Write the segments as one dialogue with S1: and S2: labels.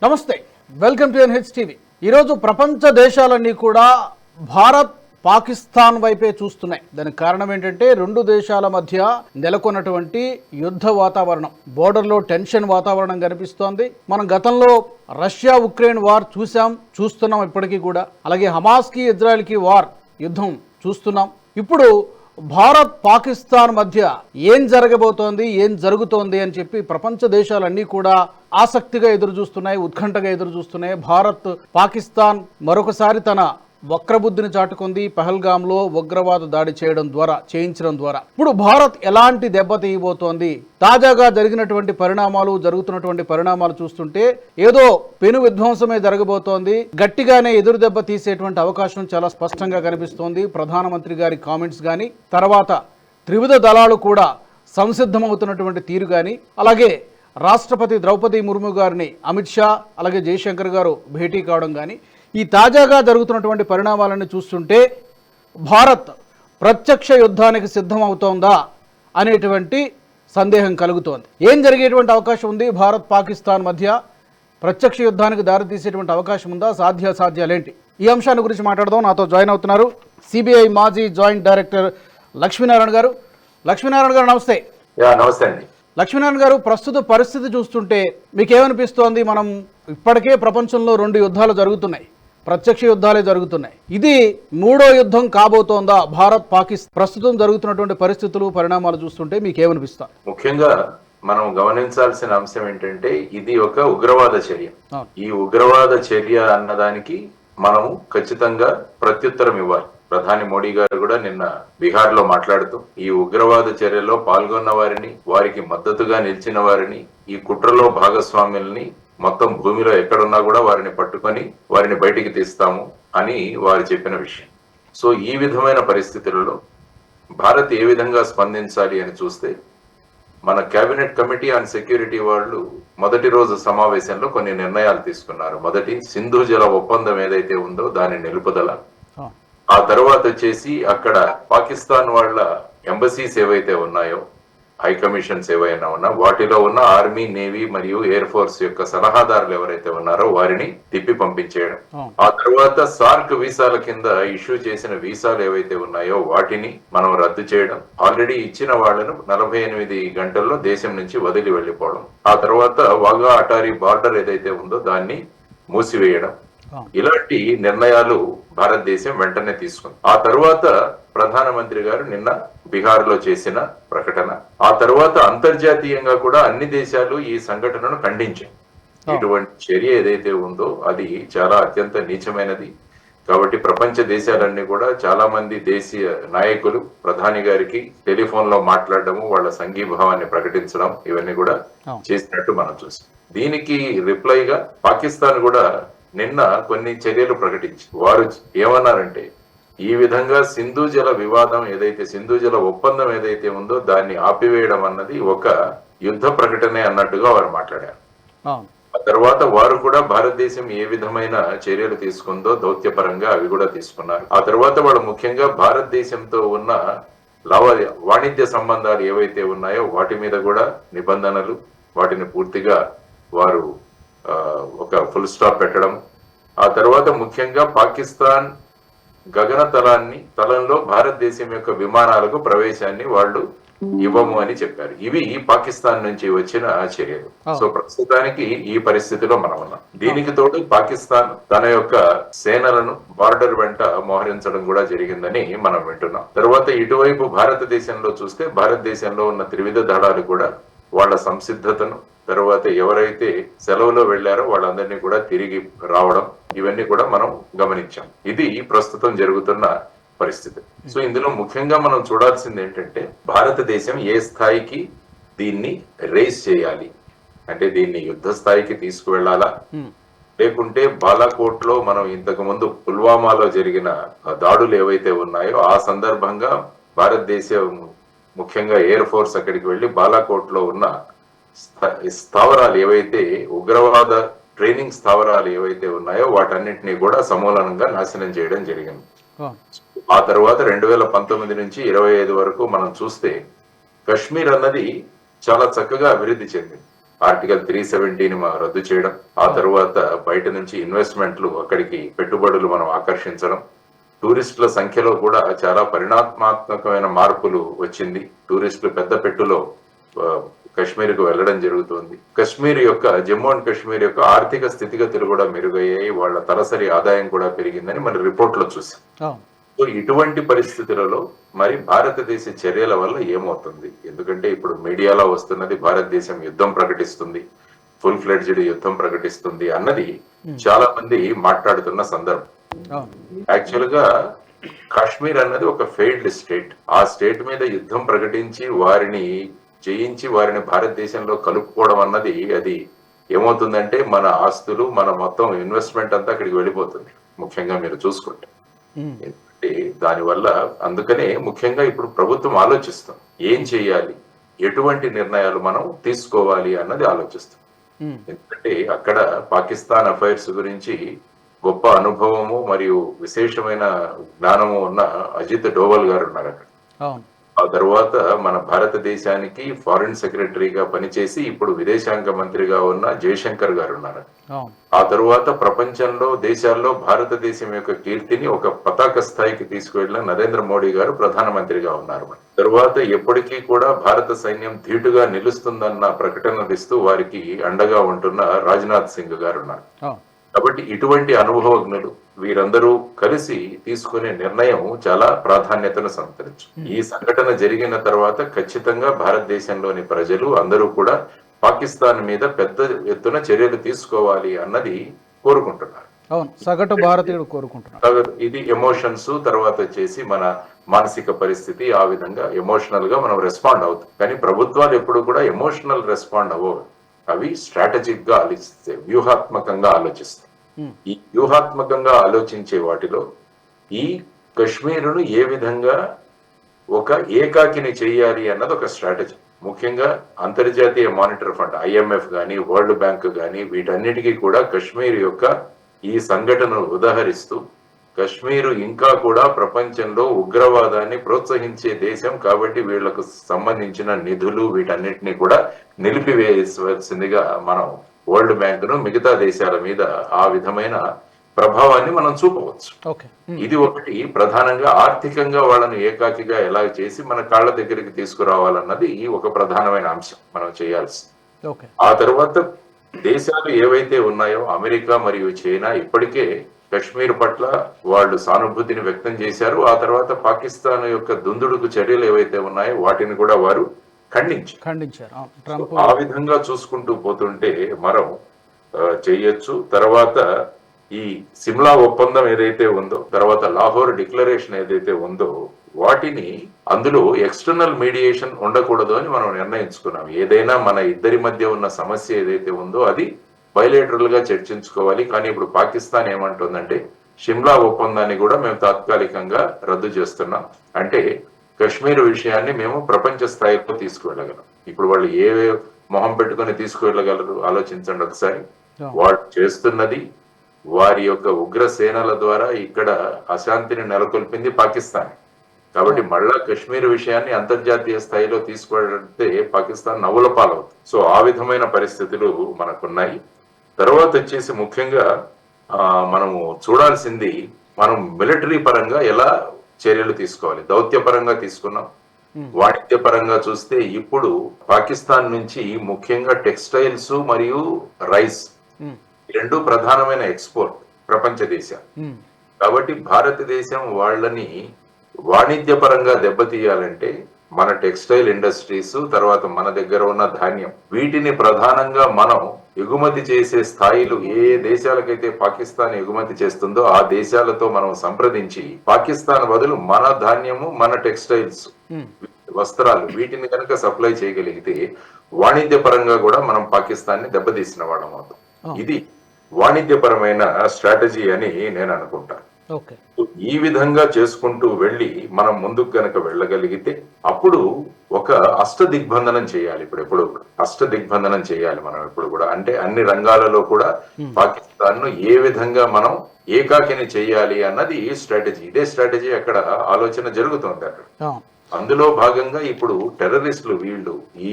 S1: నమస్తే, welcome to NH TV. ఈరోజు ప్రపంచ దేశాలన్నీ కూడా భారత్ పాకిస్తాన్ వైపే చూస్తున్నాయి. దానికి కారణం ఏంటంటే రెండు దేశాల మధ్య నెలకొన్నటువంటి యుద్ధ వాతావరణం, బోర్డర్లో టెన్షన్ వాతావరణం కనిపిస్తోంది. మనం గతంలో రష్యా ఉక్రెయిన్ వార్ చూస్తున్నాం ఇప్పటికీ కూడా. అలాగే హమాస్కి ఇజ్రాయెల్కి వార్ యుద్ధం చూస్తున్నాం. ఇప్పుడు భారత్ పాకిస్తాన్ మధ్య ఏం జరగబోతోంది, ఏం జరుగుతోంది అని చెప్పి ప్రపంచ దేశాలన్నీ కూడా ఆసక్తిగా ఎదురు చూస్తున్నాయి, ఉత్కంఠగా ఎదురు చూస్తున్నాయి. భారత్ పాకిస్తాన్ మరొకసారి తన వక్రబుద్ధిని చాటుకుంది పహల్గామ్లో ఉగ్రవాద దాడి చేయించడం ద్వారా. ఇప్పుడు భారత్ ఎలాంటి దెబ్బ తీయబోతోంది? తాజాగా జరుగుతున్నటువంటి పరిణామాలు చూస్తుంటే ఏదో పెను విధ్వంసమే జరగబోతోంది. గట్టిగానే ఎదురు దెబ్బ తీసేటువంటి అవకాశం చాలా స్పష్టంగా కనిపిస్తోంది. ప్రధానమంత్రి గారి కామెంట్స్ కానీ, తర్వాత త్రివిధ దళాలు కూడా సంసిద్ధమవుతున్నటువంటి తీరు కానీ, అలాగే రాష్ట్రపతి ద్రౌపది ముర్ము గారిని అమిత్ షా అలాగే జయశంకర్ గారు భేటీ కావడం కానీ, ఈ తాజాగా జరుగుతున్నటువంటి పరిణామాలను చూస్తుంటే భారత్ ప్రత్యక్ష యుద్ధానికి సిద్ధమవుతోందా అనేటువంటి సందేహం కలుగుతోంది. ఏం జరిగేటువంటి అవకాశం ఉంది? భారత్ పాకిస్తాన్ మధ్య ప్రత్యక్ష యుద్ధానికి దారితీసేటువంటి అవకాశం ఉందా? సాధ్యాలేంటి? ఈ అంశాన్ని గురించి మాట్లాడదాం. నాతో జాయిన్ అవుతున్నారు సిబిఐ మాజీ జాయింట్ డైరెక్టర్ లక్ష్మీనారాయణ గారు. లక్ష్మీనారాయణ గారు నమస్తే.
S2: నమస్తే అండి.
S1: లక్ష్మీనారాయణ గారు, ప్రస్తుత పరిస్థితి చూస్తుంటే మీకేమనిపిస్తోంది? మనం ఇప్పటికే ప్రపంచంలో 2 యుద్ధాలు జరుగుతున్నాయి, ప్రత్యక్ష యుద్ధాలే జరుగుతున్నాయి. ఇది 3వ యుద్ధం కాబోతోందా? భారత్ పాకిస్తాన్ ప్రస్తుతం జరుగుతున్నటువంటి పరిస్థితులు, పరిణామాలు చూస్తుంటే మీకేమనిపిస్తుంది?
S2: ముఖ్యంగా మనం గమనించాల్సిన అంశం ఏంటంటే ఇది ఒక ఉగ్రవాద చర్య. ఈ ఉగ్రవాద చర్య అన్నదానికి మనము ఖచ్చితంగా ప్రత్యుత్తరం ఇవ్వాలి. ప్రధాని మోడీ గారు కూడా నిన్న బీహార్ లో మాట్లాడుతూ ఈ ఉగ్రవాద చర్యలో పాల్గొన్న వారిని, వారికి మద్దతుగా నిలిచిన వారిని, ఈ కుట్రలో భాగస్వాముల్ని మొత్తం భూమిలో ఎక్కడున్నా కూడా వారిని పట్టుకొని వారిని బయటికి తీస్తాము అని వారు చెప్పిన విషయం. సో ఈ విధమైన పరిస్థితులలో భారత్ ఏ విధంగా స్పందించాలి అని చూస్తే, మన కేబినెట్ కమిటీ ఆన్ సెక్యూరిటీ వాళ్ళు మొదటి రోజు సమావేశంలో కొన్ని నిర్ణయాలు తీసుకున్నారు. మొదటి, సింధు జల ఒప్పందం ఏదైతే ఉందో దాని నిలుపుదల. ఆ తర్వాత వచ్చేసి అక్కడ పాకిస్తాన్ వాళ్ళ ఎంబసీస్ ఏవైతే ఉన్నాయో, హై కమిషన్స్ ఏవైనా ఉన్నా, వాటిలో ఉన్న ఆర్మీ, నేవీ మరియు ఎయిర్ ఫోర్స్ యొక్క సలహాదారులు ఎవరైతే ఉన్నారో వారిని తిప్పి పంపించేయడం. ఆ తర్వాత సార్క్ వీసాల కింద ఇష్యూ చేసిన వీసాలు ఏవైతే ఉన్నాయో వాటిని మనం రద్దు చేయడం. ఆల్రెడీ ఇచ్చిన వాళ్లను 48 గంటల్లో దేశం నుంచి వదిలి వెళ్లిపోవడం. ఆ తర్వాత వాఘా అటారీ బార్డర్ ఏదైతే ఉందో దాన్ని మూసివేయడం. ఇలాంటి నిర్ణయాలు భారతదేశం వెంటనే తీసుకుంది. ఆ తర్వాత ప్రధానమంత్రి గారు నిన్న బీహార్ లో చేసిన ప్రకటన, ఆ తర్వాత అంతర్జాతీయంగా కూడా అన్ని దేశాలు ఈ సంఘటనను ఖండించాయి. ఇటువంటి చర్య ఏదైతే ఉందో అది చాలా అత్యంత నీచమైనది. కాబట్టి ప్రపంచ దేశాలన్నీ కూడా, చాలా మంది దేశీయ నాయకులు ప్రధాని గారికి టెలిఫోన్ లో మాట్లాడడము, వాళ్ళ సంఘీభావాన్ని ప్రకటించడం, ఇవన్నీ కూడా చేసినట్టు మనం చూసాం. దీనికి రిప్లైగా పాకిస్తాన్ కూడా నిన్న కొన్ని చర్యలు ప్రకటించి వారు ఏమన్నారంటే, ఈ విధంగా సింధు జల వివాదం ఏదైతే, సింధు జల ఒప్పందం ఏదైతే ఉందో దాన్ని ఆపివేయడం అన్నది ఒక యుద్ధ ప్రకటనే అన్నట్టుగా వారు మాట్లాడారు. ఆ తర్వాత వారు కూడా భారతదేశం ఏ విధమైన చర్యలు తీసుకుందో దౌత్యపరంగా అవి కూడా తీసుకున్నారు. ఆ తర్వాత వాళ్ళు ముఖ్యంగా భారతదేశంతో ఉన్న వాణిజ్య సంబంధాలు ఏవైతే ఉన్నాయో వాటి మీద కూడా నిబంధనలు, వాటిని పూర్తిగా వారు ఒక ఫుల్ స్టాప్ పెట్టడం. ఆ తర్వాత ముఖ్యంగా పాకిస్తాన్ గగన తలంలో భారతదేశం యొక్క విమానాలకు ప్రవేశాన్ని వాళ్ళు ఇవ్వము అని చెప్పారు. ఇవి పాకిస్తాన్ నుంచి వచ్చిన చర్యలు. సో ప్రస్తుతానికి ఈ పరిస్థితిలో మనం ఉన్నాం. దీనికి తోడు పాకిస్తాన్ తన యొక్క సేనలను బార్డర్ వెంట మోహరించడం కూడా జరిగిందని మనం వింటున్నాం. తర్వాత ఇటువైపు భారతదేశంలో చూస్తే, భారతదేశంలో ఉన్న త్రివిధ దళాలు కూడా వాళ్ళ సంసిద్ధతను, తర్వాత ఎవరైతే సెలవులో వెళ్లారో వాళ్ళందరినీ కూడా తిరిగి రావడం, ఇవన్నీ కూడా మనం గమనించాం. ఇది ప్రస్తుతం జరుగుతున్న పరిస్థితి. సో ఇందులో ముఖ్యంగా మనం చూడాల్సింది ఏంటంటే, భారతదేశం ఏ స్థాయికి దీన్ని రేస్ చేయాలి అంటే, దీన్ని యుద్ధ స్థాయికి తీసుకువెళ్లాలా, లేకుంటే బాలాకోట్ లో మనం ఇంతకు ముందు పుల్వామాలో జరిగిన దాడులు ఏవైతే ఉన్నాయో ఆ సందర్భంగా భారతదేశం ముఖ్యంగా ఎయిర్ ఫోర్స్ అక్కడికి వెళ్లి బాలాకోట్ లో ఉన్న స్థావరాలు ఏవైతే, ఉగ్రవాద ట్రైనింగ్ స్థావరాలు ఏవైతే ఉన్నాయో వాటన్నిటినీ కూడా సమూలంగా నాశనం చేయడం జరిగింది. ఆ తర్వాత 2019 నుంచి 25 వరకు మనం చూస్తే కశ్మీర్ అన్నది చాలా చక్కగా అభివృద్ధి చెందింది. ఆర్టికల్ 370ని రద్దు చేయడం, ఆ తర్వాత బయట నుంచి ఇన్వెస్ట్మెంట్లు అక్కడికి పెట్టుబడులు మనం ఆకర్షించడం, టూరిస్టుల సంఖ్యలో కూడా చాలా పరిణామాత్మకమైన మార్పులు వచ్చింది. టూరిస్టులు పెద్ద పెట్టులో కశ్మీర్ కు వెళ్ళడం జరుగుతుంది. కశ్మీర్ యొక్క జమ్మూ అండ్ కాశ్మీర్ యొక్క ఆర్థిక స్థితిగతులు కూడా మెరుగయ్యాయి, వాళ్ళ తలసరి ఆదాయం కూడా పెరిగిందని మన రిపోర్ట్ లో చూసాం. సో ఇటువంటి పరిస్థితులలో మరి భారతదేశ చర్యల వల్ల ఏమవుతుంది? ఎందుకంటే ఇప్పుడు మీడియాలో వస్తున్నది భారతదేశం యుద్ధం ప్రకటిస్తుంది, ఫుల్ ఫ్లెడ్జ్డ్ యుద్ధం ప్రకటిస్తుంది అన్నది చాలా మంది మాట్లాడుతున్న సందర్భం. యాక్చువల్ గా కాశ్మీర్ అన్నది ఒక ఫెయిల్డ్ స్టేట్. ఆ స్టేట్ మీద యుద్ధం ప్రకటించి వారిని జయించి వారిని భారతదేశంలో కలుపుకోవడం అన్నది అది ఏమవుతుందంటే మన ఆస్తులు, మన మొత్తం ఇన్వెస్ట్మెంట్ అంతా అక్కడికి వెళ్ళిపోతుంది. ముఖ్యంగా మీరు చూసుకుంటే దానివల్ల అందుకనే ముఖ్యంగా ఇప్పుడు ప్రభుత్వం ఆలోచిస్తుంది ఏం చేయాలి, ఎటువంటి నిర్ణయాలు మనం తీసుకోవాలి అన్నది ఆలోచిస్తుంది. ఎందుకంటే అక్కడ పాకిస్తాన్ అఫైర్స్ గురించి గొప్ప అనుభవము మరియు విశేషమైన జ్ఞానము ఉన్న అజిత్ డోవల్ గారు ఉన్నారు అక్కడ. ఆ తర్వాత మన భారతదేశానికి ఫారిన్ సెక్రటరీగా పనిచేసి ఇప్పుడు విదేశాంగ మంత్రిగా ఉన్న జయశంకర్ గారు ఉన్నారు. ఆ తరువాత ప్రపంచంలో దేశాల్లో భారతదేశం యొక్క కీర్తిని ఒక పతాక స్థాయికి తీసుకువెళ్ళిన నరేంద్ర మోడీ గారు ప్రధానమంత్రిగా ఉన్నారు. తరువాత ఎప్పటికీ కూడా భారత సైన్యం ధీటుగా నిలుస్తుందన్న ప్రకటనలు ఇస్తూ వారికి అండగా ఉంటున్న రాజ్నాథ్ సింగ్ గారు ఉన్నారు. కాబట్టి ఇటువంటి అనుభవజ్ఞులు వీరందరూ కలిసి తీసుకునే నిర్ణయం చాలా ప్రాధాన్యతను సంతరించు. ఈ సంఘటన జరిగిన తర్వాత ఖచ్చితంగా భారతదేశంలోని ప్రజలు అందరూ కూడా పాకిస్తాన్ మీద పెద్ద ఎత్తున చర్యలు తీసుకోవాలి అన్నది కోరుకుంటున్నారు.
S1: అవును, సగటు భారతీయుడు కోరుకుంటున్నారు.
S2: ఇది ఎమోషన్స్, తర్వాత వచ్చేసి మన మానసిక పరిస్థితి, ఆ విధంగా ఎమోషనల్ గా మనం రెస్పాండ్ అవుతాం. కానీ ప్రభుత్వాలు ఎప్పుడు కూడా ఎమోషనల్ రెస్పాండ్ అవ్వవు, అవి స్ట్రాటజిక్ గా ఆలోచిస్తాయి, వ్యూహాత్మకంగా ఆలోచిస్తాయి. ఈ వ్యూహాత్మకంగా ఆలోచించే వాటిలో ఈ కశ్మీరును ఏ విధంగా ఒక ఏకాకిని చేయాలి అన్నది ఒక స్ట్రాటజీ. ముఖ్యంగా అంతర్జాతీయ మానిటరీ ఫండ్ IMF గాని, వరల్డ్ బ్యాంక్ గాని వీటన్నిటికీ కూడా కశ్మీర్ యొక్క ఈ సంఘటనను ఉదాహరిస్తూ కశ్మీరు ఇంకా కూడా ప్రపంచంలో ఉగ్రవాదాన్ని ప్రోత్సహించే దేశం కాబట్టి వీళ్లకు సంబంధించిన నిధులు వీటన్నిటిని కూడా నిలిపివేయవలసిందిగా మనం వరల్డ్ బ్యాంక్ ను మిగతా దేశాల మీద ఆ విధమైన ప్రభావాన్ని మనం చూపవచ్చు. ఇది ఒకటి. ప్రధానంగా ఆర్థికంగా వాళ్ళను ఏకాకిగా ఎలా చేసి మన కాళ్ళ దగ్గరికి తీసుకురావాలన్నది ఒక ప్రధానమైన అంశం మనం చేయాల్సి. ఆ తర్వాత దేశాలు ఏవైతే ఉన్నాయో అమెరికా మరియు చైనా ఇప్పటికే కశ్మీర్ పట్ల వాళ్ళు సానుభూతిని వ్యక్తం చేశారు. ఆ తర్వాత పాకిస్తాన్ యొక్క దుందుడుకు చర్యలు ఏవైతే ఉన్నాయో వాటిని కూడా వారు ఖండించారు. ఆ విధంగా చూసుకుంటూ పోతుంటే మనం చేయొచ్చు. తర్వాత ఈ సిమ్లా ఒప్పందం ఏదైతే ఉందో, తర్వాత లాహోర్ డిక్లరేషన్ ఏదైతే ఉందో వాటిని అందులో ఎక్స్టర్నల్ మీడియేషన్ ఉండకూడదు అని మనం నిర్ణయించుకున్నాం. ఏదైనా మన ఇద్దరి మధ్య ఉన్న సమస్య ఏదైతే ఉందో అది బయలేటరల్ గా చర్చించుకోవాలి. కానీ ఇప్పుడు పాకిస్తాన్ ఏమంటుందంటే సిమ్లా ఒప్పందాన్ని కూడా మేము తాత్కాలికంగా రద్దు చేస్తున్నాం. అంటే కశ్మీర్ విషయాన్ని మేము ప్రపంచ స్థాయిలో తీసుకువెళ్ళగలం. ఇప్పుడు వాళ్ళు ఏ మొహం పెట్టుకుని తీసుకువెళ్ళగలరు ఆలోచించండి ఒకసారి. వాళ్ళు చేస్తున్నది వారి యొక్క ఉగ్ర సేనల ద్వారా ఇక్కడ అశాంతిని నెలకొల్పింది పాకిస్తాన్. కాబట్టి మళ్ళా కశ్మీర్ విషయాన్ని అంతర్జాతీయ స్థాయిలో తీసుకువెళ్తే పాకిస్తాన్ నవ్వుల పాలవుతుంది. సో ఆ విధమైన పరిస్థితులు మనకున్నాయి. తర్వాత వచ్చేసి ముఖ్యంగా మనము చూడాల్సింది మనం మిలిటరీ పరంగా ఎలా చర్యలు తీసుకోవాలి. దౌత్యపరంగా తీసుకున్నాం, వాణిజ్యపరంగా చూస్తే ఇప్పుడు పాకిస్తాన్ నుంచి ముఖ్యంగా టెక్స్టైల్స్ మరియు రైస్ రెండు ప్రధానమైన ఎక్స్పోర్ట్ ప్రపంచ దేశాలు. కాబట్టి భారతదేశం వాళ్ళని వాణిజ్యపరంగా దెబ్బతీయాలంటే మన టెక్స్టైల్ ఇండస్ట్రీస్, తర్వాత మన దగ్గర ఉన్న ధాన్యం, వీటిని ప్రధానంగా మనం ఎగుమతి చేసే స్థాయిలు ఏ దేశాలకైతే పాకిస్తాన్ ఎగుమతి చేస్తుందో ఆ దేశాలతో మనం సంప్రదించి పాకిస్తాన్ బదులు మన ధాన్యము, మన టెక్స్టైల్స్, వస్త్రాలు వీటిని కనుక సప్లై చేయగలిగితే వాణిజ్య పరంగా కూడా మనం పాకిస్తాన్ ని దెబ్బతీసిన వాళ్ళం అవుతాం. ఇది వాణిజ్యపరమైన స్ట్రాటజీ అని నేను అనుకుంటాను. ఈ విధంగా చేసుకుంటూ వెళ్ళి మనం ముందుకు గనక వెళ్ళగలిగితే అప్పుడు ఒక అష్టదిగ్బంధనం చేయాలి. ఇప్పుడు అష్టదిగ్బంధనం చేయాలి మనం ఎప్పుడు కూడా. అంటే అన్ని రంగాలలో కూడా పాకిస్తాన్ ను ఏ విధంగా మనం ఏకాకిని చేయాలి అన్నది స్ట్రాటజీ. ఇదే స్ట్రాటజీ అక్కడ ఆలోచన జరుగుతుంది అక్కడ. అందులో భాగంగా ఇప్పుడు టెర్రరిస్టులు వీళ్ళు ఈ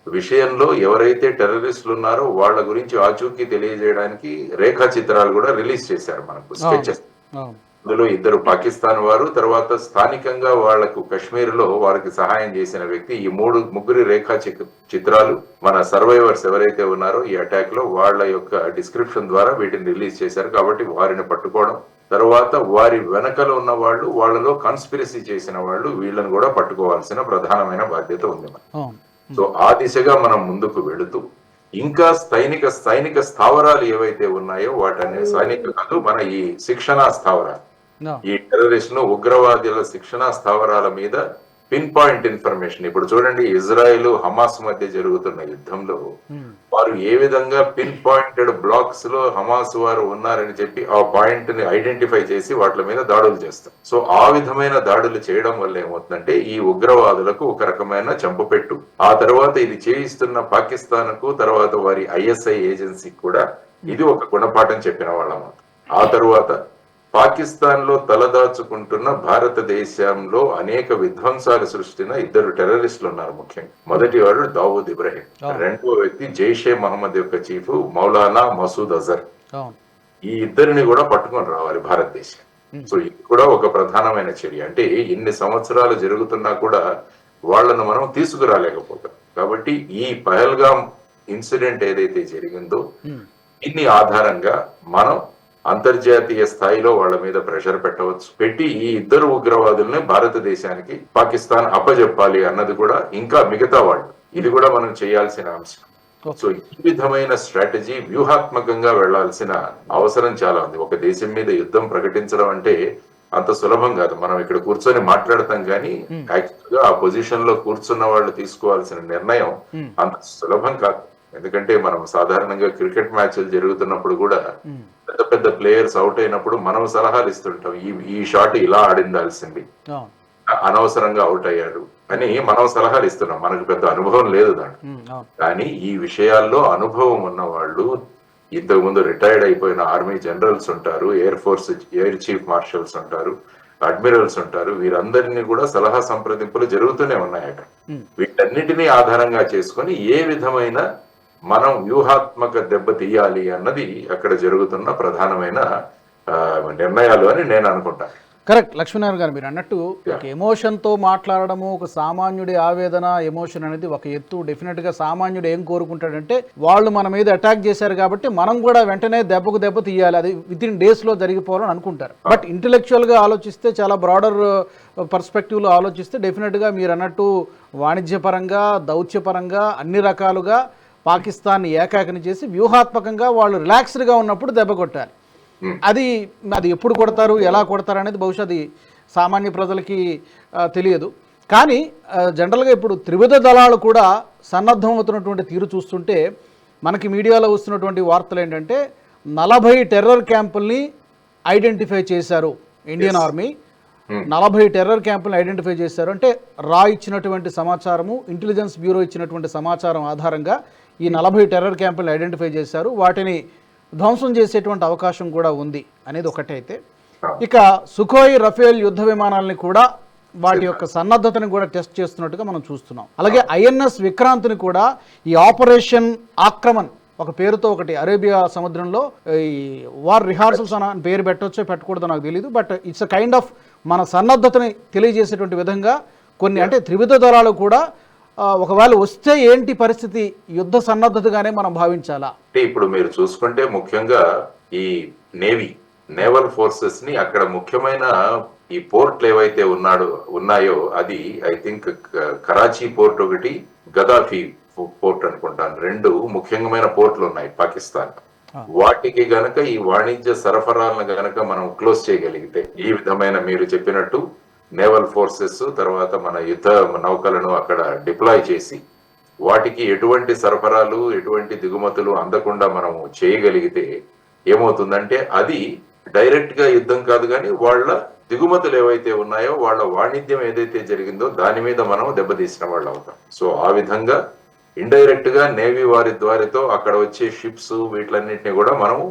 S2: విషయంలో ఎవరైతే టెర్రరిస్టులు ఉన్నారో వాళ్ళ గురించి ఆచూకీ తెలియజేయడానికి రేఖా చిత్రాలు కూడా రిలీజ్ చేశారు మనకు, స్కెచెస్. అందులో 2 పాకిస్తాన్ వారు, తర్వాత స్థానికంగా వాళ్లకు కశ్మీర్ లో వారికి సహాయం చేసిన వ్యక్తి, ఈ ముగ్గురి రేఖా చిత్రాలు మన సర్వైవర్స్ ఎవరైతే ఉన్నారో ఈ అటాక్ లో వాళ్ళ యొక్క డిస్క్రిప్షన్ ద్వారా వీటిని రిలీజ్ చేశారు. కాబట్టి వారిని పట్టుకోవడం, తర్వాత వారి వెనకలో ఉన్న వాళ్ళు, వాళ్ళలో కాన్స్పిరసీ చేసిన వాళ్ళు, వీళ్ళని కూడా పట్టుకోవాల్సిన ప్రధానమైన బాధ్యత ఉంది. సో ఆ దిశగా మనం ముందుకు వెళుతూ ఇంకా సైనిక స్థావరాలు ఏవైతే ఉన్నాయో వాటన్ని సైనిక కాదు, మన ఈ శిక్షణా స్థావరాలు, ఈ టెర్రరిస్ట్ ఉగ్రవాదుల శిక్షణా స్థావరాల మీద పిన్ పాయింట్ ఇన్ఫర్మేషన్. ఇప్పుడు చూడండి, ఇజ్రాయెల్ హమాస్ మధ్య జరుగుతున్న యుద్ధంలో వారు ఏ విధంగా పిన్ పాయింటెడ్ బ్లాక్స్ లో హమాస్ వారు ఉన్నారని చెప్పి ఆ పాయింట్ ని ఐడెంటిఫై చేసి వాటి మీద దాడులు చేస్తారు. సో ఆ విధమైన దాడులు చేయడం వల్ల ఏమవుతుందంటే ఈ ఉగ్రవాదులకు ఒక రకమైన చంపుపెట్టు. ఆ తర్వాత ఇది చేయిస్తున్న పాకిస్తాన్ కు, తర్వాత వారి ISI ఏజెన్సీకి కూడా ఇది ఒక గుణపాఠం చెప్పిన వాళ్ళం. ఆ తర్వాత పాకిస్తాన్ లో తలదాచుకుంటున్న భారతదేశంలో అనేక విధ్వంసాలు సృష్టిన 2 టెర్రరిస్టులు ఉన్నారు. ముఖ్యంగా మొదటి వాడు దావూద్ ఇబ్రహీం, రెండో వ్యక్తి జైషే మహమ్మద్ యొక్క చీఫ్ మౌలానా మసూద్ అజర్. ఈ ఇద్దరిని కూడా పట్టుకొని రావాలి భారతదేశం. సో ఇది కూడా ఒక ప్రధానమైన చర్య. అంటే ఇన్ని సంవత్సరాలు జరుగుతున్నా కూడా వాళ్ళను మనం తీసుకురాలేకపోతాం. కాబట్టి ఈ పహల్గాం ఇన్సిడెంట్ ఏదైతే జరిగిందో దీన్ని ఆధారంగా మనం అంతర్జాతీయ స్థాయిలో వాళ్ళ మీద ప్రెషర్ పెట్టవచ్చు, పెట్టి ఈ 2 ఉగ్రవాదుల్ని భారతదేశానికి పాకిస్తాన్ అప్పజెప్పాలి అన్నది కూడా ఇంకా మిగతా వాళ్ళు, ఇది కూడా మనం చేయాల్సిన అంశం. సో ఈ విధమైన స్ట్రాటజీ వ్యూహాత్మకంగా వెళ్లాల్సిన అవసరం చాలా ఉంది. ఒక దేశం మీద యుద్ధం ప్రకటించడం అంటే అంత సులభం కాదు. మనం ఇక్కడ కూర్చొని మాట్లాడతాం కానీ యాక్చువల్ గా ఆ పొజిషన్ లో కూర్చున్న వాళ్ళు తీసుకోవాల్సిన నిర్ణయం అంత సులభం కాదు. ఎందుకంటే మనం సాధారణంగా క్రికెట్ మ్యాచ్లు జరుగుతున్నప్పుడు కూడా పెద్ద పెద్ద ప్లేయర్స్ అవుట్ అయినప్పుడు మనం సలహాలు ఇస్తుంటాం, ఈ షాట్ ఇలా ఆడిందాల్సింది, అనవసరంగా అవుట్ అయ్యాడు అని మనం సలహాలు ఇస్తున్నాం. మనకు పెద్ద అనుభవం లేదు దాంట్లో. కానీ ఈ విషయాల్లో అనుభవం ఉన్న వాళ్ళు, ఇంతకుముందు రిటైర్డ్ అయిపోయిన ఆర్మీ జనరల్స్ ఉంటారు, ఎయిర్ చీఫ్ మార్షల్స్ ఉంటారు, అడ్మిరల్స్ ఉంటారు, వీరందరినీ కూడా సలహా సంప్రదింపులు జరుగుతూనే ఉన్నాయి అక్కడ. వీటన్నిటినీ ఆధారంగా చేసుకొని ఏ విధమైన మనం వ్యూహాత్మక దెబ్బ తీయాలి అన్నది అక్కడ జరుగుతున్న ప్రధానమైన నిర్ణయాలు అని నేను అనుకుంటాను.
S1: కరెక్ట్ లక్ష్మీనారాయణ గారు, మీరు అన్నట్టు ఒక ఎమోషన్తో మాట్లాడము, ఒక సామాన్యుడి ఆవేదన, ఎమోషన్ అనేది ఒక ఎత్తు. డెఫినెట్గా సామాన్యుడు ఏం కోరుకుంటాడంటే వాళ్ళు మన మీద అటాక్ చేశారు కాబట్టి మనం కూడా వెంటనే దెబ్బకు దెబ్బ తీయాలి, అది వితిన్ డేస్లో జరిగిపోవాలని అనుకుంటారు. బట్ ఇంటెలెక్చువల్గా ఆలోచిస్తే, చాలా బ్రాడర్ పర్స్పెక్టివ్లో ఆలోచిస్తే డెఫినెట్గా మీరు అన్నట్టు వాణిజ్యపరంగా, దౌత్యపరంగా అన్ని రకాలుగా పాకిస్తాన్ ఏకాకిని చేసి వ్యూహాత్మకంగా వాళ్ళు రిలాక్స్డ్గా ఉన్నప్పుడు దెబ్బ కొట్టాలి. అది ఎప్పుడు కొడతారు, ఎలా కొడతారు అనేది బహుశా అది సామాన్య ప్రజలకి తెలియదు. కానీ జనరల్గా ఇప్పుడు త్రివిధ దళాలు కూడా సన్నద్ధం అవుతున్నటువంటి తీరు చూస్తుంటే మనకి మీడియాలో వస్తున్నటువంటి వార్తలు ఏంటంటే 40 టెర్రర్ క్యాంపుల్ని ఐడెంటిఫై చేశారు ఇండియన్ ఆర్మీ. 40 టెర్రర్ క్యాంపులను ఐడెంటిఫై చేశారు. అంటే రా ఇచ్చినటువంటి సమాచారము, ఇంటెలిజెన్స్ బ్యూరో ఇచ్చినటువంటి సమాచారం ఆధారంగా ఈ 40 టెర్రర్ క్యాంపులను ఐడెంటిఫై చేశారు. వాటిని ధ్వంసం చేసేటువంటి అవకాశం కూడా ఉంది అనేది ఒకటైతే, ఇక సుఖోయ్, రఫేల్ యుద్ధ విమానాలని కూడా వాటి యొక్క సన్నద్ధతని కూడా టెస్ట్ చేస్తున్నట్టుగా మనం చూస్తున్నాం. అలాగే INS విక్రాంత్ని కూడా ఈ ఆపరేషన్ ఆక్రమణ్ ఒక పేరుతో ఒకటి అరేబియా సముద్రంలో ఈ వార్ రిహార్సల్స్ అని పేరు పెట్టవచ్చో పెట్టకూడదో నాకు తెలియదు. But it's a kind of మన సన్నద్ధతని తెలియజేసేటువంటి విధంగా కొన్ని, అంటే త్రివిధ దళాలు కూడా ఒకవేళ వస్తే ఏంటి పరిస్థితి, యుద్ధ సన్నద్ధతగానే మనం భావించాలా?
S2: అంటే ఇప్పుడు మీరు చూసుకుంటే ముఖ్యంగా ఈ నేవల్ ఫోర్సెస్ ని అక్కడ ముఖ్యమైన ఈ పోర్ట్లు ఏవైతే ఉన్నాయో అది ఐ థింక్ కరాచీ పోర్ట్ ఒకటి, గదాఫీ పోర్ట్ అనుకుంటాను, 2 ముఖ్యమైన పోర్ట్లు ఉన్నాయి పాకిస్తాన్. వాటికి గనక ఈ వాణిజ్య సరఫరాలను గనక మనం క్లోజ్ చేయగలిగితే, ఈ విధమైన మీరు చెప్పినట్టు నేవల్ ఫోర్సెస్, తర్వాత మన యుద్ధ నౌకలను అక్కడ డిప్లాయ్ చేసి వాటికి ఎటువంటి సరఫరాలు, ఎటువంటి దిగుమతులు అందకుండా మనము చేయగలిగితే ఏమవుతుందంటే అది డైరెక్ట్ గా యుద్ధం కాదు కానీ వాళ్ళ దిగుమతులు ఏవైతే ఉన్నాయో, వాళ్ళ వాణిజ్యం ఏదైతే జరిగిందో దాని మీద మనం దెబ్బతీసిన వాళ్ళు అవుతాం. సో ఆ విధంగా ఇండైరెక్ట్ గా నేవీ వారి ద్వారాతో అక్కడ వచ్చే షిప్స్ వీటిలన్నింటినీ కూడా మనము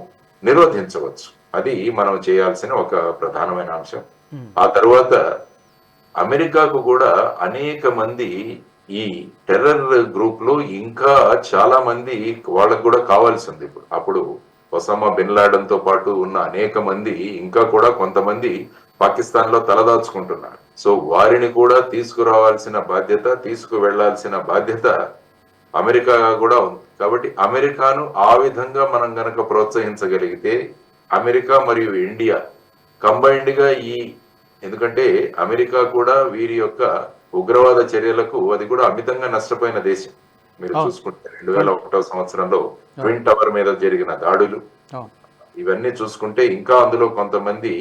S2: నిరోధించవచ్చు. అది మనం చేయాల్సిన ఒక ప్రధానమైన అంశం. ఆ తర్వాత అమెరికాకు కూడా అనేక మంది ఈ టెర్రర్ గ్రూప్ లో ఇంకా చాలా మంది వాళ్ళకు కూడా కావాల్సి ఉంది. అప్పుడు ఒసామా బిన్ లాడెన్ తో పాటు ఉన్న అనేక మంది ఇంకా కూడా కొంతమంది పాకిస్తాన్ లో తలదాచుకుంటున్నారు. సో వారిని కూడా తీసుకురావాల్సిన బాధ్యత, తీసుకువెళ్లాల్సిన బాధ్యత అమెరికా కూడా ఉంది. కాబట్టి అమెరికాను ఆ విధంగా మనం గనక ప్రోత్సహించగలిగితే, అమెరికా మరియు ఇండియా కంబైన్డ్ గా ఎందుకంటే అమెరికా కూడా వీరి యొక్క ఉగ్రవాద చర్యలకు అది కూడా అమితంగా నష్టపోయిన దేశం. మీరు చూసుకుంటే 2001వ సంవత్సరంలో ట్విన్ టవర్ మీద జరిగిన దాడులు, ఇవన్నీ చూసుకుంటే ఇంకా అందులో కొంతమంది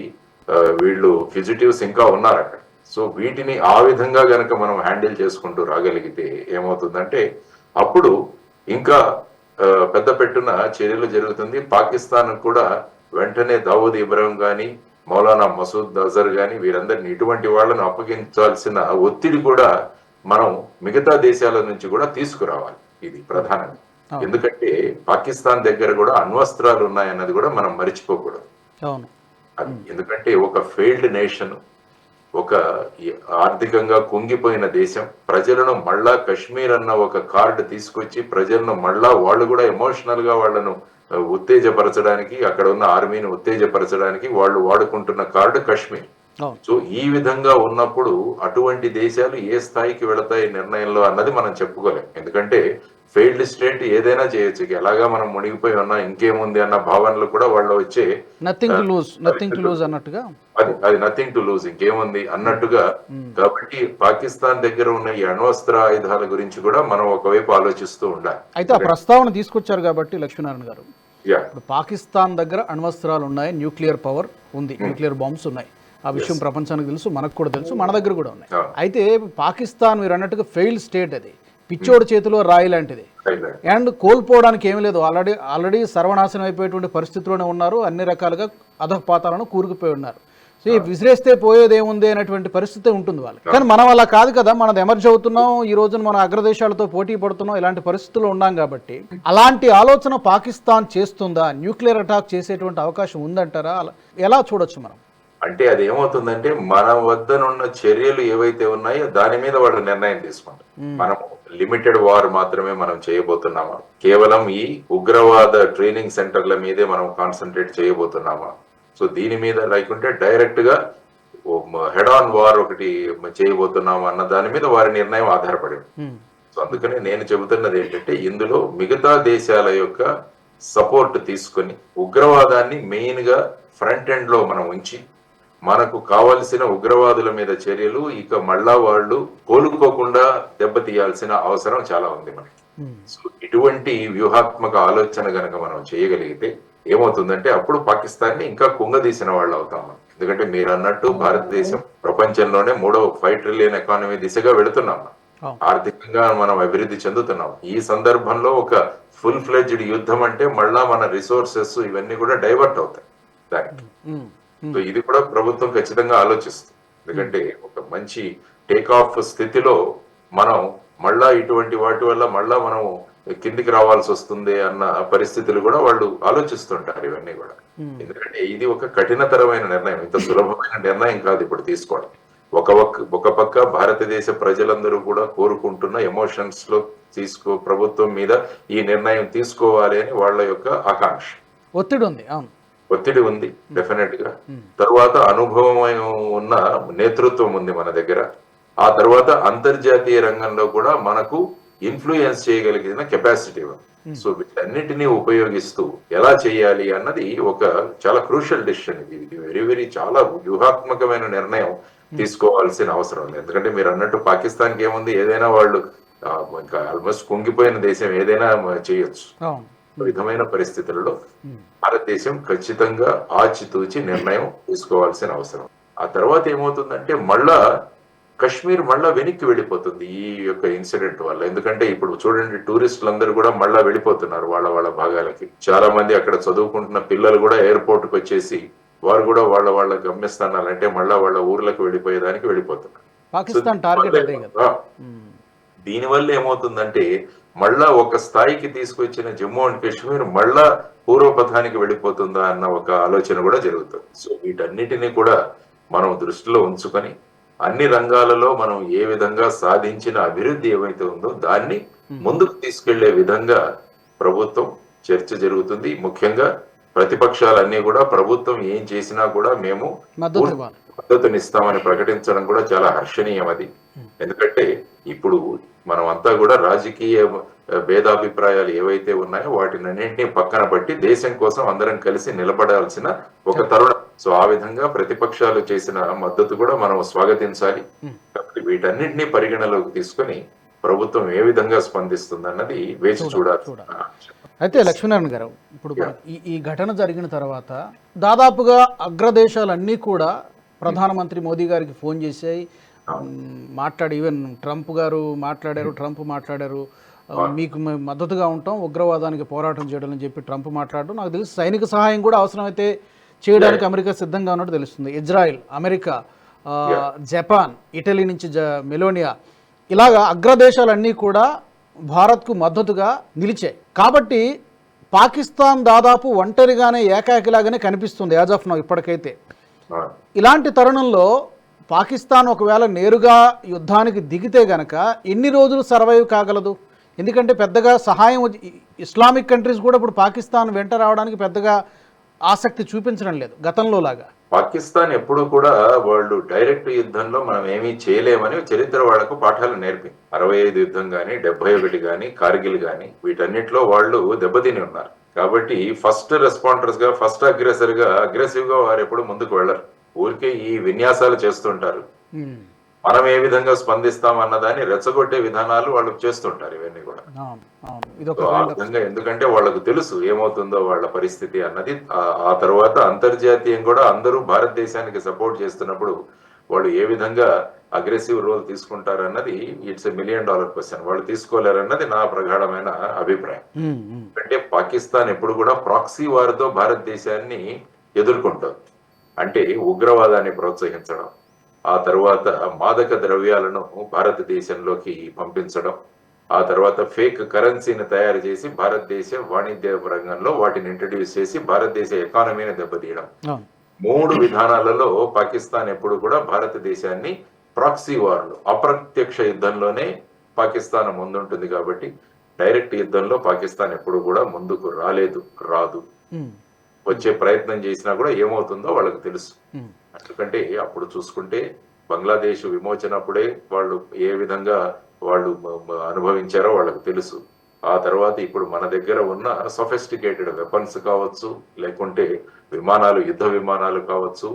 S2: వీళ్ళు ఫ్యూజిటివ్స్ ఇంకా ఉన్నారు అక్కడ. సో వీటిని ఆ విధంగా గనక మనం హ్యాండిల్ చేసుకుంటూ రాగలిగితే ఏమవుతుందంటే అప్పుడు ఇంకా పెద్ద పెట్టున చర్యలు జరుగుతుంది. పాకిస్తాన్ కూడా వెంటనే దావూద్ ఇబ్రాహిం గాని, మౌలానా మసూద్ అజర్ గాని వీరందరిని ఇటువంటి వాళ్ళను అప్పగించాల్సిన ఒత్తిడి కూడా మనం మిగతా దేశాల నుంచి కూడా తీసుకురావాలి. ఇది ప్రధానంగా. ఎందుకంటే పాకిస్తాన్ దగ్గర కూడా అణ్వస్త్రాలు ఉన్నాయన్నది కూడా మనం మర్చిపోకూడదు. ఎందుకంటే ఒక ఫెయిల్డ్ నేషన్, ఒక ఆర్థికంగా కుంగిపోయిన దేశం ప్రజలను మళ్ళా కశ్మీర్ అన్న ఒక కార్డు తీసుకొచ్చి ప్రజలను మళ్ళా వాళ్ళు కూడా ఎమోషనల్ గా వాళ్ళను ఉత్తేజపరచడానికి, అక్కడ ఉన్న ఆర్మీని ఉత్తేజపరచడానికి వాళ్ళు వాడుకుంటున్న కార్డు కశ్మీర్. సో ఈ విధంగా ఉన్నప్పుడు అటువంటి దేశాలు ఏ స్థాయికి వెళతాయి నిర్ణయంలో అన్నది మనం చెప్పుకోలేం. ఎందుకంటే ఫెయిల్డ్ స్టేట్ ఏదైనా చేయొచ్చు. ఎలాగా మనం మునిగిపోయి ఉన్నా ఇంకేముంది అన్న భావనలు కూడా వాళ్ళు వచ్చే
S1: నథింగ్ టు లూజ్ అన్నట్టుగా,
S2: అది నథింగ్ టు లూజ్, ఇంకేముంది అన్నట్టుగా. కాబట్టి పాకిస్తాన్ దగ్గర ఉన్న ఈ అణ్వస్త్ర ఆయుధాల గురించి కూడా మనం ఒకవైపు ఆలోచిస్తూ ఉండాలి.
S1: అయితే ఆ ప్రస్తావన తీసుకొచ్చారు కాబట్టి లక్ష్మీనారాయణ గారు, ఇప్పుడు పాకిస్తాన్ దగ్గర అణ్వస్త్రాలు ఉన్నాయి, న్యూక్లియర్ పవర్ ఉంది, న్యూక్లియర్ బాంబ్స్ ఉన్నాయి. ఆ విషయం ప్రపంచానికి తెలుసు, మనకు కూడా తెలుసు, మన దగ్గర కూడా ఉన్నాయి. అయితే పాకిస్తాన్ మీరు అన్నట్టుగా ఫెయిల్డ్ స్టేట్, అది పిచ్చోడి చేతిలో రాయి లాంటిది. అండ్ కోల్పోవడానికి ఏమీ లేదు, ఆల్రెడీ సర్వనాశనం అయిపోయేటువంటి పరిస్థితిలోనే ఉన్నారు, అన్ని రకాలుగా అధపాతాలను కూరుకుపోయి ఉన్నారు. సో ఈ విసిరేస్తే పోయేదేముంది అనేటువంటి పరిస్థితి ఉంటుంది వాళ్ళకి. కానీ మనం అలా కాదు కదా, మనది ఎమర్జ్ అవుతున్నాం, ఈ రోజున మన అగ్రదేశాలతో పోటీ పడుతున్నాం, ఇలాంటి పరిస్థితుల్లో ఉన్నాం. కాబట్టి అలాంటి ఆలోచన పాకిస్తాన్ చేస్తుందా? న్యూక్లియర్ అటాక్ చేసేటువంటి అవకాశం ఉందంటారా? ఎలా చూడొచ్చు మనం?
S2: అంటే అది ఏమవుతుందంటే మన వద్దనున్న చర్యలు ఏవైతే ఉన్నాయో దాని మీద వాళ్ళు నిర్ణయం తీసుకుంటారు. మనం లిమిటెడ్ వార్ మాత్రమే మనం చేయబోతున్నామా, కేవలం ఈ ఉగ్రవాద ట్రైనింగ్ సెంటర్ల మీదే మనం కాన్సన్ట్రేట్ చేయబోతున్నామా, సో దీని మీద లేకుంటే డైరెక్ట్ గా హెడ్ ఆన్ వార్ ఒకటి చేయబోతున్నామా అన్న దాని మీద వారి నిర్ణయం ఆధారపడింది. సో అందుకనే నేను చెబుతున్నది ఏంటంటే ఇందులో మిగతా దేశాల యొక్క సపోర్ట్ తీసుకొని ఉగ్రవాదాన్ని మెయిన్ గా ఫ్రంట్ ఎండ్ లో మనం ఉంచి మనకు కావలసిన ఉగ్రవాదుల మీద చర్యలు ఇక మళ్ళా వాళ్ళు కోలుకోకుండా దెబ్బతీయాల్సిన అవసరం చాలా ఉంది మనకి. సో ఇటువంటి వ్యూహాత్మక ఆలోచన గనక మనం చేయగలిగితే ఏమవుతుందంటే అప్పుడు పాకిస్తాన్ ని ఇంకా కుంగదీసిన వాళ్ళు అవుతాం. ఎందుకంటే మీరు అన్నట్టు భారతదేశం ప్రపంచంలోనే 3వ 5 ట్రిలియన్ ఎకానమీ దిశగా వెళుతున్నాం, ఆర్థికంగా మనం అభివృద్ధి చెందుతున్నాం. ఈ సందర్భంలో ఒక ఫుల్ ఫ్లెడ్జ్డ్ యుద్ధం అంటే మళ్ళా మన రిసోర్సెస్ ఇవన్నీ కూడా డైవర్ట్ అవుతాయి దానికి. సో ఇది కూడా ప్రభుత్వం ఖచ్చితంగా ఆలోచిస్తుంది. ఎందుకంటే ఒక మంచి టేక్ ఆఫ్ స్థితిలో మనం మళ్ళా ఇటువంటి వాటి వల్ల మళ్ళా మనం కిందికి రావాల్సి వస్తుంది అన్న పరిస్థితులు కూడా వాళ్ళు ఆలోచిస్తుంటారు ఇవన్నీ కూడా. ఎందుకంటే ఇది ఒక కఠినతరమైన నిర్ణయం, ఇంత సులభమైన నిర్ణయం కాదు ఇప్పుడు తీసుకోవడం. ఒక పక్క భారతదేశ ప్రజలందరూ కూడా కోరుకుంటున్న ఎమోషన్స్ లో ప్రభుత్వం మీద ఈ నిర్ణయం తీసుకోవాలి అని వాళ్ళ యొక్క ఆకాంక్ష, ఒత్తిడి ఉంది డెఫినెట్ గా. తర్వాత అనుభవం ఉన్న నేతృత్వం ఉంది మన దగ్గర. ఆ తర్వాత అంతర్జాతీయ రంగంలో కూడా మనకు ఇన్ఫ్లుయెన్స్ చేయగలిగిన కెపాసిటీ ఉంది. సో వీటన్నిటినీ ఉపయోగిస్తూ ఎలా చేయాలి అన్నది ఒక చాలా క్రూషియల్ డెసిషన్. ఇది వెరీ వెరీ చాలా వ్యూహాత్మకమైన నిర్ణయం తీసుకోవాల్సిన అవసరం ఉంది. ఎందుకంటే మీరు అన్నట్టు పాకిస్తాన్ కి ఏముంది, ఏదైనా వాళ్ళు ఇంకా ఆల్మోస్ట్ కుంగిపోయిన దేశం, ఏదైనా చేయొచ్చు. విధమైన పరిస్థితులలో భారతదేశం ఖచ్చితంగా ఆచితూచి నిర్ణయం తీసుకోవాల్సిన అవసరం. ఆ తర్వాత ఏమవుతుందంటే మళ్ళా కశ్మీర్ మళ్ళా వెనక్కి వెళ్ళిపోతుంది ఈ యొక్క ఇన్సిడెంట్ వల్ల. ఎందుకంటే ఇప్పుడు చూడండి, టూరిస్టులందరూ కూడా మళ్ళా వెళ్ళిపోతున్నారు వాళ్ళ భాగాలకి. చాలా మంది అక్కడ చదువుకుంటున్న పిల్లలు కూడా ఎయిర్పోర్ట్ కి వచ్చేసి వారు కూడా వాళ్ళ గమ్యస్థానాలంటే మళ్ళా వాళ్ళ ఊర్లకు వెళ్ళిపోయేదానికి వెళ్ళిపోతున్నారు. దీనివల్ల ఏమవుతుందంటే మళ్ళా ఒక స్థాయికి తీసుకొచ్చిన జమ్మూ అండ్ కాశ్మీర్ మళ్ళా పూర్వపథానికి వెళ్ళిపోతుందా అన్న ఒక ఆలోచన కూడా జరుగుతుంది. సో వీటన్నిటిని కూడా మనం దృష్టిలో ఉంచుకొని అన్ని రంగాలలో మనం ఏ విధంగా సాధించిన అభివృద్ధి ఏమైతే ఉందో దాన్ని ముందుకు తీసుకెళ్లే విధంగా ప్రభుత్వం చర్చ జరుగుతుంది. ముఖ్యంగా ప్రతిపక్షాలన్నీ కూడా ప్రభుత్వం ఏం చేసినా కూడా మేము మద్దతునిస్తామని ప్రకటించడం కూడా చాలా హర్షణీయం. అది ఎందుకంటే ఇప్పుడు మనం అంతా కూడా రాజకీయ భేదాభిప్రాయాలు ఏవైతే ఉన్నాయో వాటినన్నింటినీ పక్కన బట్టి దేశం కోసం అందరం కలిసి నిలబడాల్సిన ఒక తరుణం. సో ఆ విధంగా ప్రతిపక్షాలు చేసిన మద్దతు కూడా మనం స్వాగతించాలి. కాబట్టి వీటన్నింటినీ పరిగణలోకి తీసుకొని ప్రభుత్వం ఏ విధంగా స్పందిస్తుంది అన్నది వేచి చూడాలి.
S1: అయితే లక్ష్మీనారాయణ గారు, ఇప్పుడు ఈ ఘటన జరిగిన తర్వాత దాదాపుగా అగ్రదేశాలన్నీ కూడా ప్రధానమంత్రి మోదీ గారికి ఫోన్ చేశాయి, మాట్లాడి, ఈవెన్ ట్రంప్ మాట్లాడారు, మీకు మద్దతుగా ఉంటాం, ఉగ్రవాదానికి పోరాటం చేయడం అని చెప్పి ట్రంప్ మాట్లాడడం. నాకు తెలిసి సైనిక సహాయం కూడా అవసరమైతే చేయడానికి అమెరికా సిద్ధంగా ఉన్నట్టు తెలుస్తుంది. ఇజ్రాయెల్, అమెరికా, జపాన్, ఇటలీ నుంచి మెలోనియా, ఇలాగా అగ్రదేశాలన్నీ కూడా భారత్కు మద్దతుగా నిలిచాయి. కాబట్టి పాకిస్తాన్ దాదాపు ఒంటరిగానే ఏకాకిలాగానే కనిపిస్తుంది యాజ్ ఆఫ్ నౌ ఇప్పటికైతే. ఇలాంటి తరుణంలో పాకిస్తాన్ ఒకవేళ నేరుగా యుద్ధానికి దిగితే గనక ఎన్ని రోజులు సర్వైవ్ కాగలదు? ఎందుకంటే పెద్దగా సహాయం, ఇస్లామిక్ కంట్రీస్ కూడా ఇప్పుడు పాకిస్తాన్ వెంట రావడానికి పెద్దగా ఆసక్తి చూపించడం లేదు గతంలో లాగా.
S2: పాకిస్తాన్ ఎప్పుడు కూడా వాళ్ళు డైరెక్ట్ యుద్ధంలో మనం ఏమీ చేయలేమని చరిత్ర వాళ్లకు పాఠాలు నేర్పింది. 65 యుద్ధం గాని, 71 గాని, కార్గిల్ గాని, వీటన్నిటిలో వాళ్ళు దెబ్బతిని ఉన్నారు. కాబట్టి ఫస్ట్ రెస్పాండర్స్ గా, ఫస్ట్ అగ్రెసివ్ గా వారు ఎప్పుడు ముందుకు వెళ్లరు. ఊరికే ఈ విన్యాసాలు చేస్తుంటారు. మనం ఏ విధంగా స్పందిస్తాం అన్నదాన్ని రెచ్చగొట్టే విధానాలు వాళ్ళు చేస్తుంటారు. ఇవన్నీ కూడా ఆ విధంగా, ఎందుకంటే వాళ్ళకు తెలుసు ఏమవుతుందో వాళ్ళ పరిస్థితి అన్నది. ఆ తర్వాత అంతర్జాతీయం కూడా అందరూ భారతదేశానికి సపోర్ట్ చేస్తున్నప్పుడు వాళ్ళు ఏ విధంగా అగ్రెసివ్ రోల్ తీసుకుంటారు అన్నది ఇట్స్ $1 మిలియన్ క్వశ్చన్. వాళ్ళు తీసుకోలేరన్నది నా ప్రగాఢమైన అభిప్రాయం. అంటే పాకిస్తాన్ ఎప్పుడు కూడా ప్రాక్సీ వారితో భారతదేశాన్ని ఎదుర్కొంటుంది. అంటే ఉగ్రవాదాన్ని ప్రోత్సహించడం, ఆ తర్వాత మాదక ద్రవ్యాలను భారతదేశంలోకి పంపించడం, ఆ తర్వాత ఫేక్ కరెన్సీని తయారు చేసి భారతదేశ వాణిజ్య రంగంలో వాటిని ఇంట్రడ్యూస్ చేసి భారతదేశ ఎకానమీని దెబ్బతీయడం. 3 విధానాలలో పాకిస్తాన్ ఎప్పుడు కూడా భారతదేశాన్ని ప్రాక్సీ వార్లు, అప్రత్యక్ష యుద్ధంలోనే పాకిస్తాన్ ముందుంటుంది. కాబట్టి డైరెక్ట్ యుద్ధంలో పాకిస్తాన్ ఎప్పుడు కూడా ముందుకు రాదు. వచ్చే ప్రయత్నం చేసినా కూడా ఏమవుతుందో వాళ్ళకి తెలుసు. ఎందుకంటే అప్పుడు చూసుకుంటే బంగ్లాదేశ్ విమోచనప్పుడే వాళ్ళు ఏ విధంగా వాళ్ళు అనుభవించారో వాళ్ళకు తెలుసు. ఆ తర్వాత ఇప్పుడు మన దగ్గర ఉన్న సొఫిస్టికేటెడ్ వెపన్స్ కావచ్చు, లేకుంటే యుద్ధ విమానాలు కావచ్చు,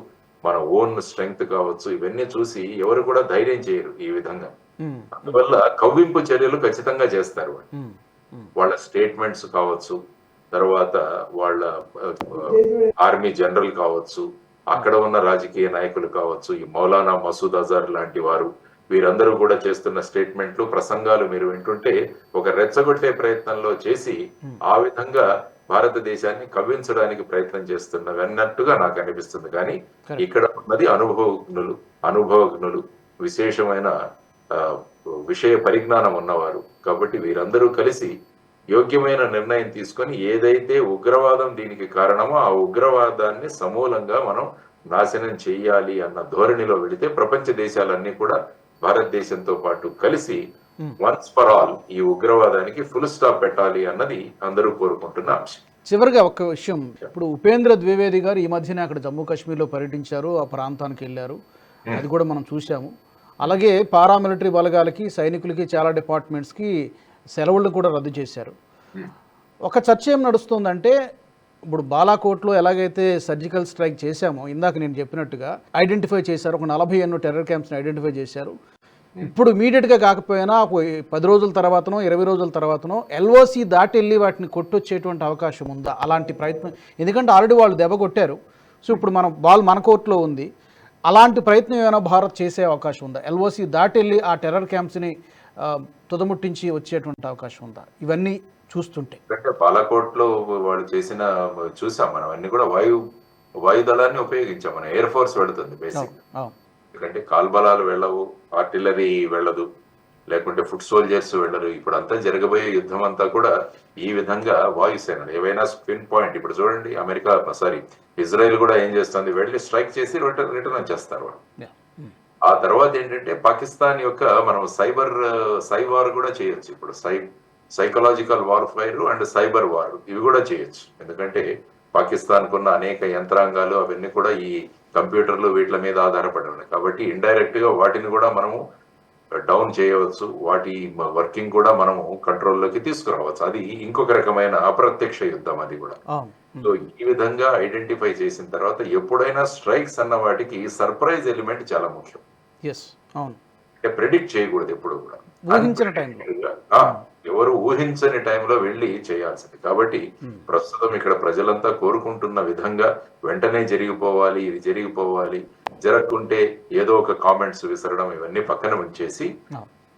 S2: మన ఓన్ స్ట్రెంగ్త్ కావచ్చు, ఇవన్నీ చూసి ఎవరు కూడా ధైర్యం చేయరు ఈ విధంగా. అందువల్ల కవ్వింపు చర్యలు ఖచ్చితంగా చేస్తారు. వాళ్ళ స్టేట్మెంట్స్ కావచ్చు, తర్వాత వాళ్ళ ఆర్మీ జనరల్ కావచ్చు, అక్కడ ఉన్న రాజకీయ నాయకులు కావచ్చు, ఈ మౌలానా మసూద్ అజర్ లాంటి వారు, వీరందరూ కూడా చేస్తున్న స్టేట్మెంట్లు, ప్రసంగాలు మీరు వింటుంటే ఒక రెచ్చగొట్టే ప్రయత్నంలో చేసి ఆ విధంగా భారతదేశాన్ని కవ్వించడానికి ప్రయత్నం చేస్తున్నవన్నట్టుగా నాకు అనిపిస్తుంది. కానీ ఇక్కడ ఉన్నది అనుభవజ్ఞులు, విశేషమైన విషయ పరిజ్ఞానం ఉన్నవారు. కాబట్టి వీరందరూ కలిసి యోగ్యమైన నిర్ణయం తీసుకొని ఏదైతే ఉగ్రవాదం దీనికి కారణమో ఆ ఉగ్రవాదాన్ని సమూలంగా మనం నాశనం చెయ్యాలి అన్న ధోరణిలో వెళితే ప్రపంచ దేశాలన్నీ కూడా భారతదేశంతో పాటు కలిసి వన్స్ ఫర్ ఆల్ ఈ ఉగ్రవాదానికి ఫుల్ స్టాప్ పెట్టాలి అన్నది అందరూ కోరుకుంటున్న అంశం.
S1: చివరిగా ఒక విషయం, ఇప్పుడు ఉపేంద్ర ద్వివేది గారు ఈ మధ్యనే అక్కడ జమ్మూ కాశ్మీర్లో పర్యటించారు, ఆ ప్రాంతానికి వెళ్ళారు, అది కూడా మనం చూసాము. అలాగే పారామిలిటరీ బలగాలకి, సైనికులకి, చాలా డిపార్ట్మెంట్స్కి సెలవులను కూడా రద్దు చేశారు. ఒక చర్చ ఏం నడుస్తుందంటే, ఇప్పుడు బాలాకోట్లో ఎలాగైతే సర్జికల్ స్ట్రైక్ చేశామో ఇందాక నేను చెప్పినట్టుగా ఐడెంటిఫై చేశారు, ఒక 40 ఎన్నో టెర్రర్ క్యాంప్స్ని ఐడెంటిఫై చేశారు. ఇప్పుడు ఇమీడియట్గా కాకపోయినా 10 రోజుల తర్వాతనో 20 రోజుల తర్వాతనో ఎల్ఓసి దాటి వెళ్ళి వాటిని కొట్టొచ్చేటువంటి అవకాశం ఉందా? అలాంటి ప్రయత్నం, ఎందుకంటే ఆల్రెడీ వాళ్ళు దెబ్బ కొట్టారు. సో ఇప్పుడు మన కోర్టులో ఉంది. అలాంటి ప్రయత్నం ఏమైనా భారత్ చేసే అవకాశం ఉందా? ఎల్ఓసి దాటి వెళ్ళి ఆ టెర్రర్ క్యాంప్స్ని తుదముట్టించి వచ్చేటువంటి అవకాశం ఉందా? ఇవన్నీ చూస్తుంటే
S2: బాలాకోట్లో వాళ్ళు చూసాం మనం అన్ని కూడా వాయుదళాన్ని ఉపయోగించాం. మనం ఎయిర్ ఫోర్స్ వెళుతుంది బేసిక్. ఎందుకంటే కాల్బలాలు వెళ్ళవు, ఆర్టిలరీ వెళ్ళదు, లేకుంటే ఫుట్ సోల్జర్స్ వెళ్ళరు. ఇప్పుడు అంతా జరగబోయే యుద్ధం అంతా కూడా ఈ విధంగా వాయుసేన ఏవైనా స్పిన్ పాయింట్. ఇప్పుడు చూడండి ఇజ్రాయెల్ కూడా ఏం చేస్తుంది, వెళ్ళి స్ట్రైక్ చేసి రిటర్న్ వచ్చేస్తారు వాళ్ళు. ఆ తర్వాత ఏంటంటే పాకిస్తాన్ యొక్క మనం సైబర్ కూడా చేయొచ్చు. ఇప్పుడు సైకలాజికల్ వార్ఫైర్ అండ్ సైబర్ వార్ ఇవి కూడా చేయొచ్చు. ఎందుకంటే పాకిస్తాన్ కున్న అనేక యంత్రాంగాలు అవన్నీ కూడా ఈ కంప్యూటర్లు వీటి మీద ఆధారపడి ఉన్నాయి. కాబట్టి ఇండైరెక్ట్ గా వాటిని కూడా మనము డౌన్ చేయవచ్చు. వాటి వర్కింగ్ కూడా మనము కంట్రోల్లోకి తీసుకురావచ్చు. అది ఇంకొక రకమైన అప్రత్యక్ష యుద్ధం అది కూడా. సో ఈ విధంగా ఐడెంటిఫై చేసిన తర్వాత ఎప్పుడైనా స్ట్రైక్స్ అన్న వాటికి సర్ప్రైజ్ ఎలిమెంట్ చాలా ముఖ్యం. అంటే ప్రెడిక్ట్ చేయకూడదు ఎప్పుడు కూడా. ఎవరు ఊహించని టైంలో వెళ్ళి చేయాల్సింది. కాబట్టి ప్రస్తుతం ఇక్కడ ప్రజలంతా కోరుకుంటున్న విధంగా వెంటనే జరిగిపోవాలి, ఇది జరిగిపోవాలి, జరగకుంటే ఏదో ఒక కామెంట్స్ విసరడం ఇవన్నీ పక్కన ఉంచేసి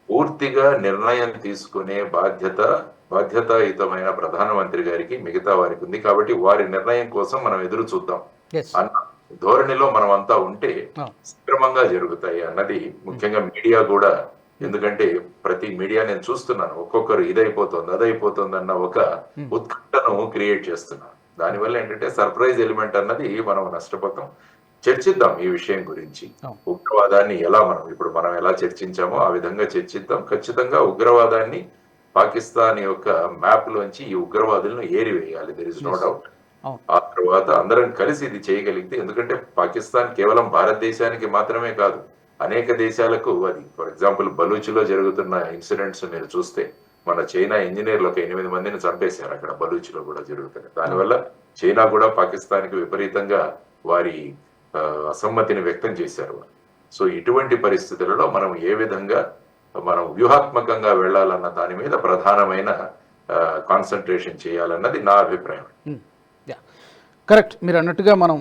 S2: పూర్తిగా నిర్ణయం తీసుకునే బాధ్యతాయుతమైన ప్రధానమంత్రి గారికి మిగతా వారికి ఉంది. కాబట్టి వారి నిర్ణయం కోసం మనం ఎదురు చూద్దాం అన్న ధోరణిలో మనం అంతా ఉంటే సక్రమంగా జరుగుతాయి అన్నది ముఖ్యంగా మీడియా కూడా. ఎందుకంటే ప్రతి మీడియా నేను చూస్తున్నాను, ఒక్కొక్కరు ఇదైపోతుంది అదైపోతుంది అన్న ఒక ఉత్కంఠను క్రియేట్ చేస్తున్నారు. దానివల్ల ఏంటంటే సర్ప్రైజ్ ఎలిమెంట్ అన్నది మనం నష్టపోతాం. చర్చిద్దాం ఈ విషయం గురించి. ఉగ్రవాదాన్ని ఇప్పుడు మనం ఎలా చర్చించామో ఆ విధంగా చర్చిద్దాం. ఖచ్చితంగా ఉగ్రవాదాన్ని పాకిస్తాన్ యొక్క మ్యాప్ లోంచి ఈ ఉగ్రవాదులను ఏరివేయాలి. There is no doubt. ఆ తర్వాత అందరం కలిసి ఇది చేయగలిగితే, ఎందుకంటే పాకిస్తాన్ కేవలం భారతదేశానికి మాత్రమే కాదు, అనేక దేశాలకు అది. ఫర్ ఎగ్జాంపుల్ బలూచ్లో జరుగుతున్న ఇన్సిడెంట్స్ మీరు చూస్తే, మన చైనా ఇంజనీర్లు ఒక 8 మందిని చంపేశారు అక్కడ బలూచ్లో కూడా జరుగుతుంది. దానివల్ల చైనా కూడా పాకిస్తాన్కి విపరీతంగా వారి అసమ్మతిని వ్యక్తం చేశారు. సో ఇటువంటి పరిస్థితులలో మనం ఏ విధంగా మనం వ్యూహాత్మకంగా వెళ్ళాలన్న దాని మీద ప్రధానమైన కాన్సన్ట్రేషన్ చేయాలన్నది నా అభిప్రాయం.
S1: కరెక్ట్. మీరు అన్నట్టుగా మనం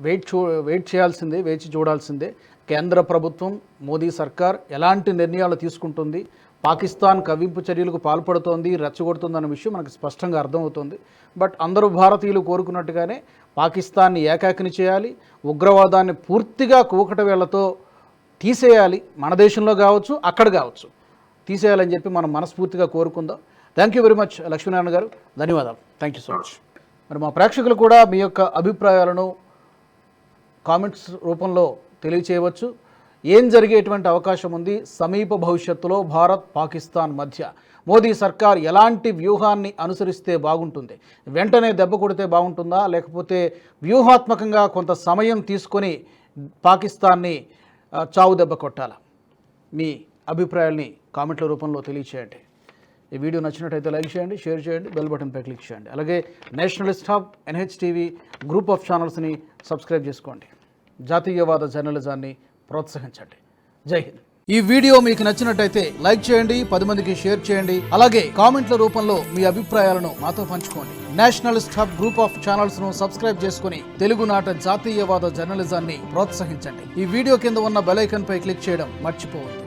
S1: వెయిట్ చేయాల్సిందే, వేచి చూడాల్సిందే. కేంద్ర ప్రభుత్వం, మోదీ సర్కార్ ఎలాంటి నిర్ణయాలు తీసుకుంటుంది, పాకిస్తాన్ కవ్వింపు చర్యలకు పాల్పడుతోంది, రెచ్చగొడుతుందన్న విషయం మనకు స్పష్టంగా అర్థమవుతుంది. బట్ అందరూ భారతీయులు కోరుకున్నట్టుగానే పాకిస్తాన్ని ఏకాకిని చేయాలి, ఉగ్రవాదాన్ని పూర్తిగా కూకట వేళ్లతో తీసేయాలి. మన దేశంలో కావచ్చు, అక్కడ కావచ్చు, తీసేయాలని చెప్పి మనం మనస్ఫూర్తిగా కోరుకుందాం. Thank you very much Lakshminarayana గారు, ధన్యవాదాలు. Thank you so much. మరి మా ప్రేక్షకులు కూడా మీ యొక్క అభిప్రాయాలను కామెంట్స్ రూపంలో తెలియచేయవచ్చు. ఏం జరిగేటువంటి అవకాశం ఉంది సమీప భవిష్యత్తులో భారత్ పాకిస్తాన్ మధ్య? మోదీ సర్కార్ ఎలాంటి వ్యూహాన్ని అనుసరిస్తే బాగుంటుంది? వెంటనే దెబ్బ కొడితే బాగుంటుందా, లేకపోతే వ్యూహాత్మకంగా కొంత సమయం తీసుకొని పాకిస్తాన్ని చావు దెబ్బ కొట్టాలా? మీ అభిప్రాయాల్ని కామెంట్ల రూపంలో తెలియచేయండి. ఈ వీడియో నచ్చినట్టయితే లైక్ చేయండి, షేర్ చేయండి, బెల్ బటన్పై క్లిక్ చేయండి. అలాగే nationalist hub, NHTV group of ఛానల్స్ని సబ్స్క్రైబ్ చేసుకోండి. జాతీయవాద జర్నలిజాన్ని ప్రోత్సహించండి. జై హింద్. ఈ వీడియో మీకు నచ్చినట్టయితే లైక్ చేయండి, 10 మందికి షేర్ చేయండి. అలాగే కామెంట్ల రూపంలో మీ అభిప్రాయాలను మాతో పంచుకోండి. Nationalist hub group of channels ను సబ్స్క్రైబ్ చేసుకుని తెలుగునాట జాతీయవాద జర్నలిజాన్ని ప్రోత్సహించండి. ఈ వీడియో కింద ఉన్న బెల్ ఐకాన్ పై క్లిక్ చేయడం మర్చిపోవద్దు.